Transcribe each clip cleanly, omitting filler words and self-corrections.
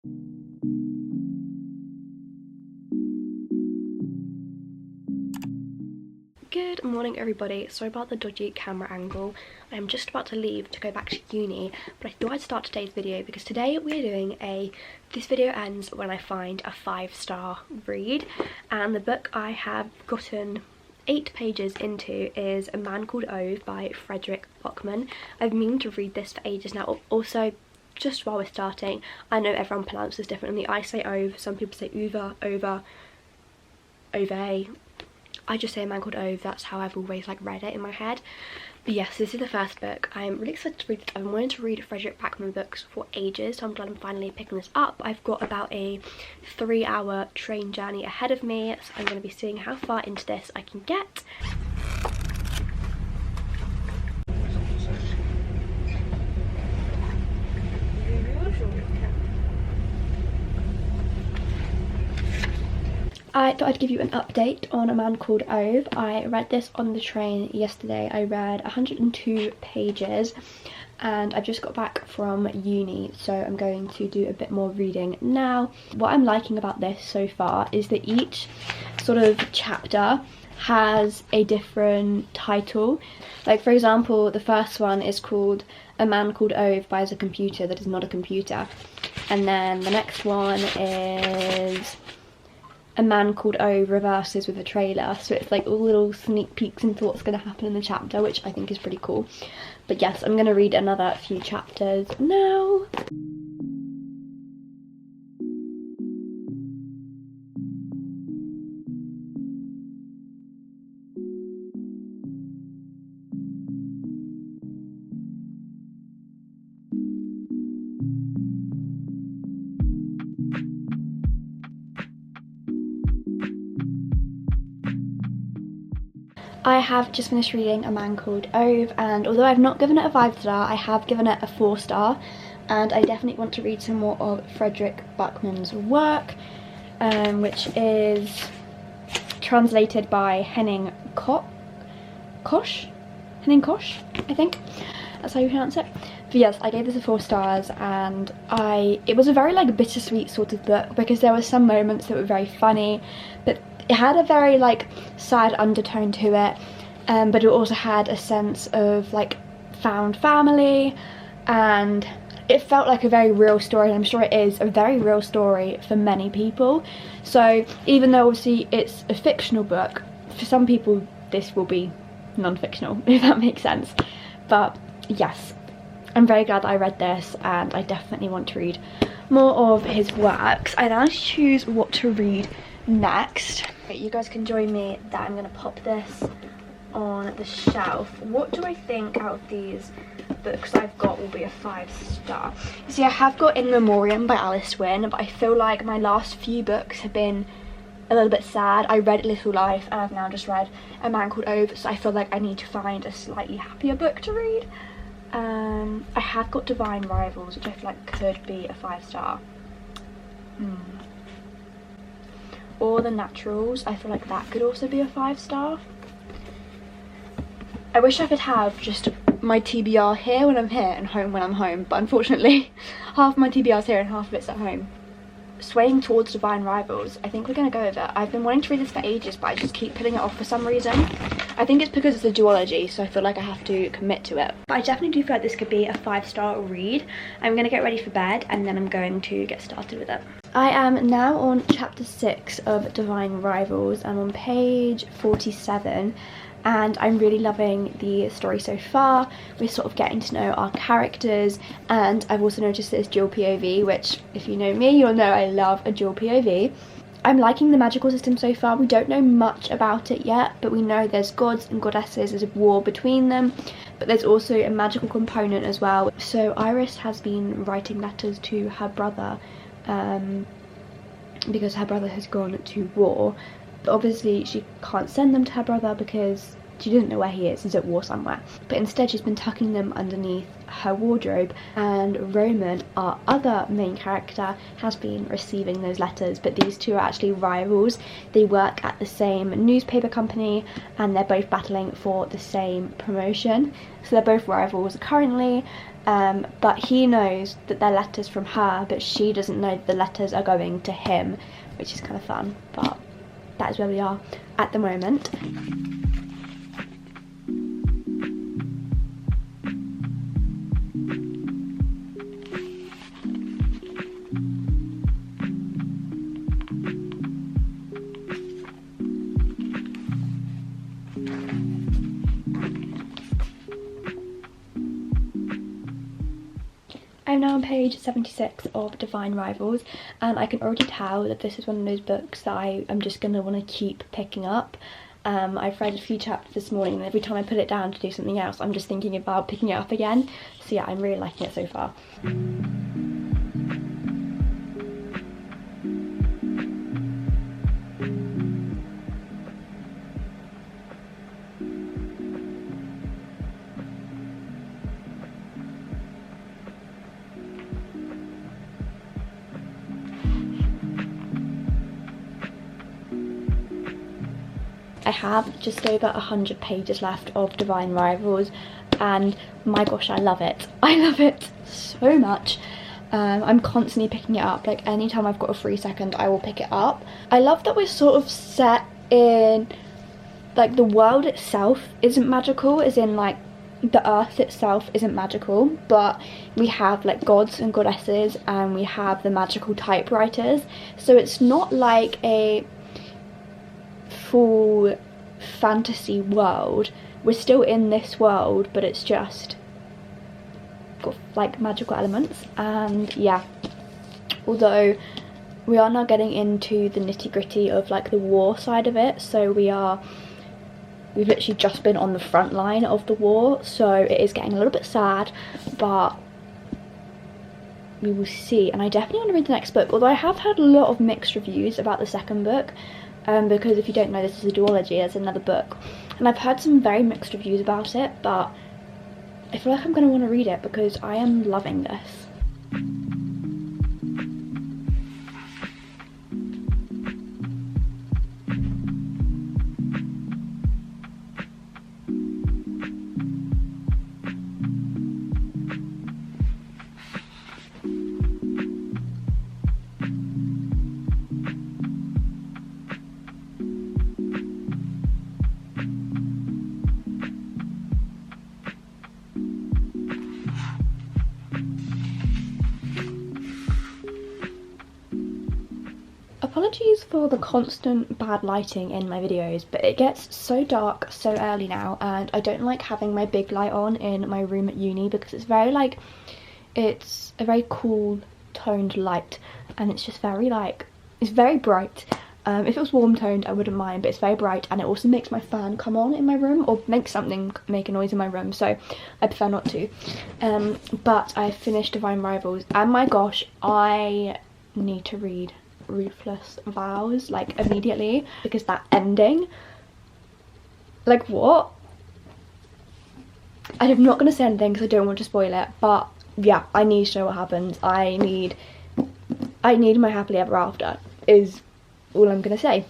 Good morning everybody, sorry about the dodgy camera angle. I'm just about to leave to go back to uni, but I thought I'd start today's video because today we're doing this video ends when I find a 5-star read, and the book I have gotten 8 pages into is A Man Called Ove by Frederick Bachman. I've meant to read this for ages now. Also, just while we're starting, I know everyone pronounces differently. I say Ove, some people say Uva, Ova, Ove. I just say A Man Called Ove, that's how I've always read it in my head. But yes, this is the first book. I'm really excited to read it. I've been wanting to read Frederick Bachman books for ages, so I'm glad I'm finally picking this up. I've got about a 3-hour train journey ahead of me, so I'm going to be seeing how far into this I can get. I thought I'd give you an update on A Man Called Ove. I read this on the train yesterday. I read 102 pages and I've just got back from uni, so I'm going to do a bit more reading now. What I'm liking about this so far is that each sort of chapter has a different title. Like, for example, the first one is called A Man Called Ove buys a computer that is not a computer, and then the next one is A Man Called Ove reverses with a trailer. So it's like all little sneak peeks into what's going to happen in the chapter, which I think is pretty cool. But yes, I'm going to read another few chapters now. I have just finished reading A Man Called Ove, and although I've not given it a 5-star, I have given it a 4-star, and I definitely want to read some more of Frederick Bachman's work, which is translated by Henning Kosh, I think that's how you pronounce it. But yes, I gave this a 4 stars, and it was a very bittersweet sort of book, because there were some moments that were very funny, but it had a very sad undertone to it, but it also had a sense of found family, and it felt like a very real story, and I'm sure it is a very real story for many people. So even though obviously it's a fictional book, for some people this will be non-fictional, if that makes sense. But yes, I'm very glad that I read this, and I definitely want to read more of his works. I now choose what to read next. You guys can join me that I'm going to pop this on the shelf. What do I think out of these books I've got will be a 5-star? See, I have got In Memoriam by Alice Wynne, but I feel like my last few books have been a little bit sad. I read Little Life, and I've now just read A Man Called Ove, so I feel like I need to find a slightly happier book to read. I have got Divine Rivals, which I feel like could be a 5-star. Or The Naturals, I feel like that could also be a 5-star. I wish I could have just my TBR here when I'm here and home when I'm home, but unfortunately half my TBR's here and half of it's at home. Swaying towards Divine Rivals, I think we're going to go with it. I've been wanting to read this for ages, but I just keep putting it off for some reason. I think it's because it's a duology, so I feel like I have to commit to it. But I definitely do feel like this could be a 5-star read. I'm going to get ready for bed, and then I'm going to get started with it. I am now on chapter 6 of Divine Rivals. I'm on page 47. And I'm really loving the story so far. We're sort of getting to know our characters, and I've also noticed this dual POV, which if you know me, you'll know I love a dual POV. I'm liking the magical system so far. We don't know much about it yet, but we know there's gods and goddesses, there's a war between them, but there's also a magical component as well. So Iris has been writing letters to her brother because her brother has gone to war. But obviously she can't send them to her brother because she doesn't know where he is. He's at war somewhere. But instead she's been tucking them underneath her wardrobe, and Roman, our other main character, has been receiving those letters. But these two are actually rivals. They work at the same newspaper company, and they're both battling for the same promotion. So they're both rivals currently, but he knows that they're letters from her, but she doesn't know that the letters are going to him, which is kind of fun. But that is where we are at the moment. I'm now on page 76 of Divine Rivals, and I can already tell that this is one of those books that I am just going to want to keep picking up. I've read a few chapters this morning, and every time I put it down to do something else, I'm just thinking about picking it up again. So yeah, I'm really liking it so far. I have just over 100 pages left of Divine Rivals, and my gosh, I love it. I love it so much. I'm constantly picking it up. Like, anytime I've got a free second, I will pick it up. I love that we're sort of set in, like, the world itself isn't magical, as in, like, the earth itself isn't magical, but we have, like, gods and goddesses, and we have the magical typewriters. So it's not like a full fantasy world. We're still in this world, but it's just got like magical elements. And yeah, although we are now getting into the nitty-gritty of like the war side of it, so we've literally just been on the front line of the war, so it is getting a little bit sad, but we will see. And I definitely want to read the next book, although I have heard a lot of mixed reviews about the second book. Because if you don't know, this is a duology, it's another book, and I've heard some very mixed reviews about it, but I feel like I'm going to want to read it because I am loving this. Apologies for the constant bad lighting in my videos, but it gets so dark so early now, and I don't like having my big light on in my room at uni because it's very like, it's a very cool toned light, and it's just very like, it's very bright. If it was warm toned I wouldn't mind, but it's very bright, and it also makes my fan come on in my room, or make a noise in my room, so I prefer not to. But I finished Divine Rivals, and my gosh, I need to read Ruthless Vows like immediately, because that ending, like, what? I'm not going to say anything because I don't want to spoil it, but yeah, I need to know what happens. I need my happily ever after is all I'm going to say.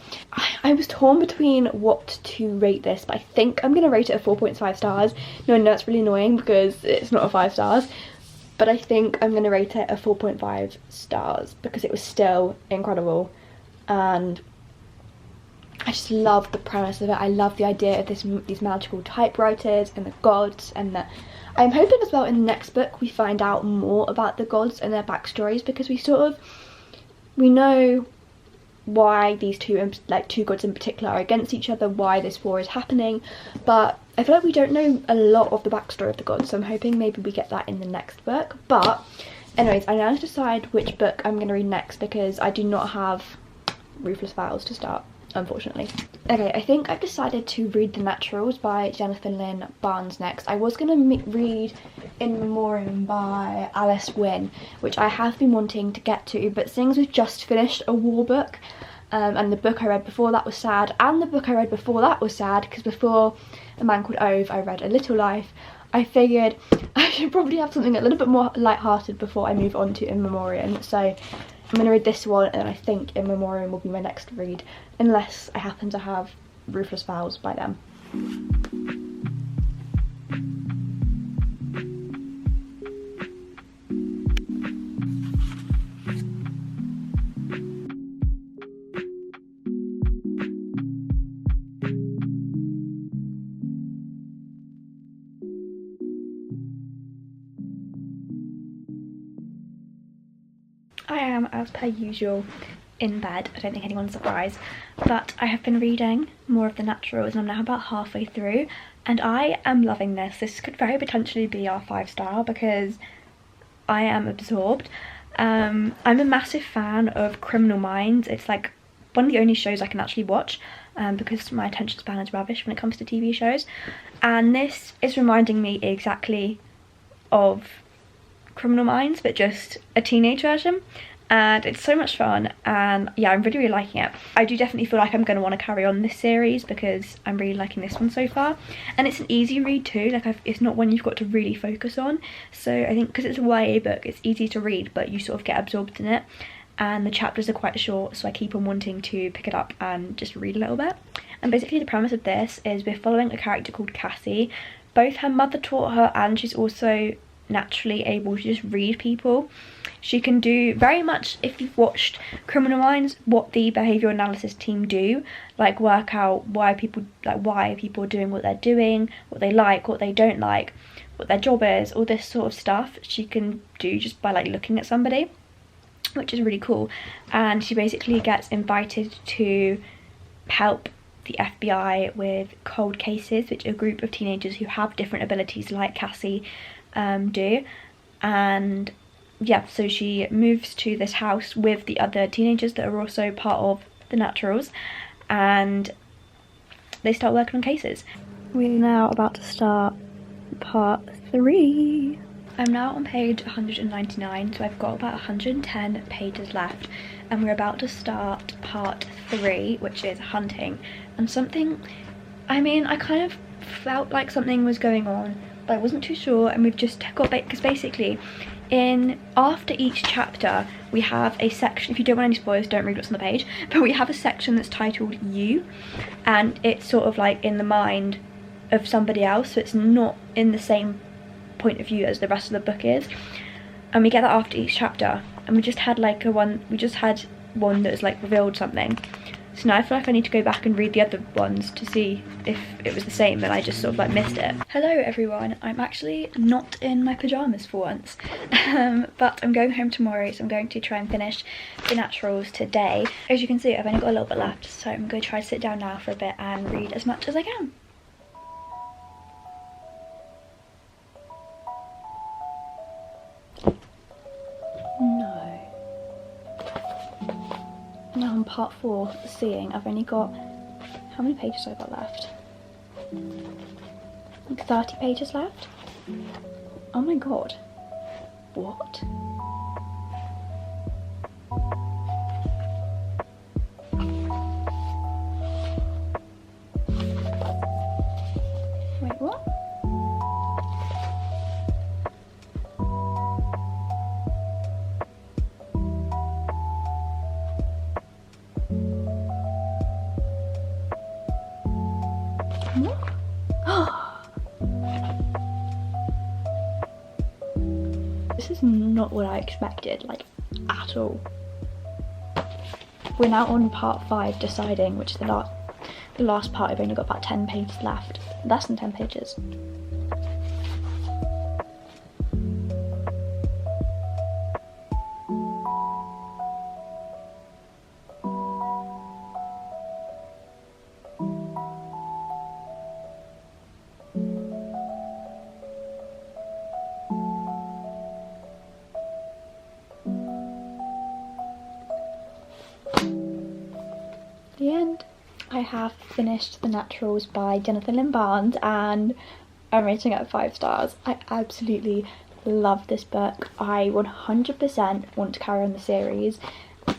I was torn between what to rate this, but I think I'm going to rate it a 4.5 stars. No, that's really annoying because it's not a 5 stars. But I think I'm going to rate it a 4.5 stars because it was still incredible, and I just love the premise of it. I love the idea of these magical typewriters and the gods, and I'm hoping as well in the next book we find out more about the gods and their backstories, because we know why these two gods in particular are against each other, why this war is happening, but I feel like we don't know a lot of the backstory of the gods, so I'm hoping maybe we get that in the next book. But anyways, I now have to decide which book I'm going to read next, because I do not have Ruthless Vows to start, unfortunately. Okay, I think I've decided to read The Naturals by Jennifer Lynn Barnes next. I was going to read In Memoriam by Alice Wynne, which I have been wanting to get to, but seeing as we've just finished a war book, and the book I read before that was sad, and the book I read before that was sad, because before A Man Called Ove I read A Little Life, I figured I should probably have something a little bit more light-hearted before I move on to In Memoriam. So I'm going to read this one, and I think In Memoriam will be my next read, unless I happen to have Ruthless Vows by then. am, as per usual, in bed. I don't think anyone's surprised, but I have been reading more of the naturals and I'm now about halfway through and I am loving this. This could very potentially be our 5-star because I am absorbed. I'm a massive fan of Criminal Minds. It's like one of the only shows I can actually watch because my attention span is rubbish when it comes to TV shows, and this is reminding me exactly of Criminal Minds but just a teenage version, and it's so much fun, and yeah, I'm really liking it. I do definitely feel like I'm going to want to carry on this series because I'm really liking this one so far, and it's an easy read too. Like it's not one you've got to really focus on, so I think because it's a YA book it's easy to read but you sort of get absorbed in it, and the chapters are quite short, so I keep on wanting to pick it up and just read a little bit. And basically the premise of this is we're following a character called Cassie. Both her mother taught her and she's also naturally able to just read people. She can do very much, if you've watched Criminal Minds, what the behavioural analysis team do, like work out why people are doing what they're doing, what they like, what they don't like, what their job is, all this sort of stuff she can do just by like looking at somebody, which is really cool. And she basically gets invited to help the FBI with cold cases, which are a group of teenagers who have different abilities like Cassie do. And yeah, so she moves to this house with the other teenagers that are also part of the Naturals, and they start working on cases. We're now about to start part 3. I'm now on page 199, so I've got about 110 pages left, and we're about to start part 3, which is hunting. And something, I mean, I kind of felt like something was going on, but I wasn't too sure, and we've just got, because basically after each chapter we have a section. If you don't want any spoilers, don't read what's on the page, but we have a section that's titled You, and it's sort of like in the mind of somebody else, so it's not in the same point of view as the rest of the book is, and we get that after each chapter. And we just had one that was like revealed something, so now I feel like I need to go back and read the other ones to see if it was the same and I just sort of like missed it. Hello everyone, I'm actually not in my pyjamas for once, but I'm going home tomorrow, so I'm going to try and finish the Naturals today. As you can see, I've only got a little bit left, so I'm going to try to sit down now for a bit and read as much as I can. No. Now on part 4, Seeing, I've only got, how many pages have I got left? Like 30 pages left? Oh my god. What? Wait, what? This is not what I expected, like, at all. We're now on part 5, Deciding, which is the last part. I've only got about 10 pages left. Less than 10 pages. The end. I have finished The Naturals by Jennifer Lynn Barnes and I'm rating it 5 stars. I absolutely love this book. I 100% want to carry on the series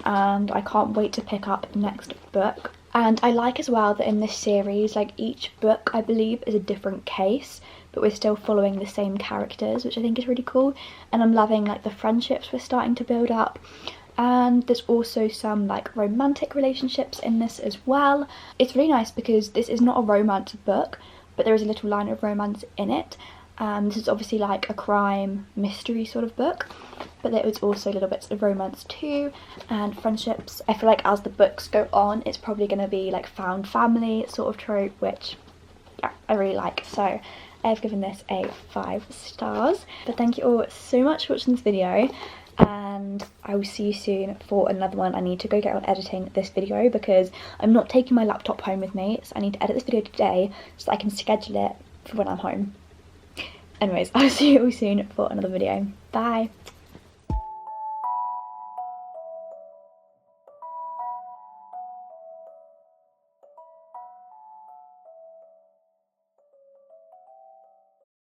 and I can't wait to pick up the next book. And I like as well that in this series, like, each book I believe is a different case, but we're still following the same characters, which I think is really cool. And I'm loving like the friendships we're starting to build up. And there's also some like romantic relationships in this as well. It's really nice because this is not a romance book, but there is a little line of romance in it. This is obviously like a crime mystery sort of book, but there is also little bits of romance too, and friendships. I feel like as the books go on, it's probably going to be like found family sort of trope, which yeah, I really like. So I've given this a 5 stars. But thank you all so much for watching this video, and I will see you soon for another one. I need to go get on editing this video because I'm not taking my laptop home with me, so I need to edit this video today so that I can schedule it for when I'm home. Anyways, I'll see you all soon for another video. Bye!